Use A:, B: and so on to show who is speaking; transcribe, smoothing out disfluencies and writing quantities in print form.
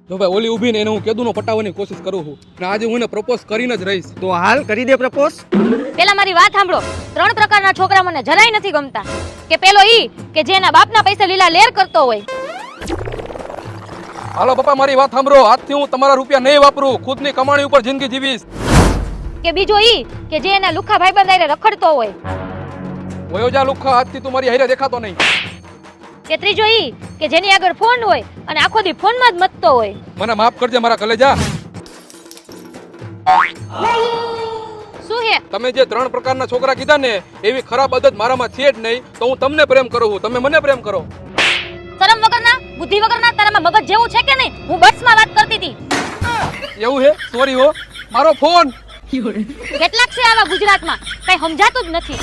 A: જો ભાઈ ઓલી ઊભી ને એને હું કેદુનો પટાવવાની કોશિશ કરું છું ને આજે હું એને પ્રપોઝ કરીને જ રહીશ.
B: તો હાલ કરી દે પ્રપોઝ.
C: પેલા મારી વાત સાંભળો. 3 પ્રકારના છોકરા મને જરાય નથી ગમતા. કે પેલો ઈ કે જે એના બાપના પૈસે લીલા લેર કરતો હોય.
A: હાલો પપ્પા મારી વાત સાંભળો. આજથી હું તમારા રૂપિયા નહીં વાપરું, ખુદની કમાણી ઉપર જિંદગી જીવીશ.
C: કે બીજો ઈ કે જે એના લુખા ભાઈબંધ હારે રખડતો હોય.
A: વયો જા લુખ્ખા, આજથી તું મારી હારે દેખાતો નહીં.
C: કે ત્રીજો ઈ કે જેની આગળ ફોન હોય અને આખો દી ફોનમાં જ મથતો હોય.
A: મને માફ કરજે મારા કલેજા.
C: શું હે?
A: તમે જે 3 પ્રકારના છોકરા કીધા ને એવી ખરાબ આદત મારામાં છે જ નહીં. તો હું તમને પ્રેમ કરું છું, તમે મને પ્રેમ કરો.
C: શરમ વગરના, બુદ્ધિ વગરના, તારામાં મગજ જેવું છે કે નહીં? હું બસમાં વાત કરતી હતી.
A: એવું હે? સોરી હો, મારો ફોન.
C: કેટલાક છે આવા ગુજરાતમાં, કઈ સમજાતું જ નથી.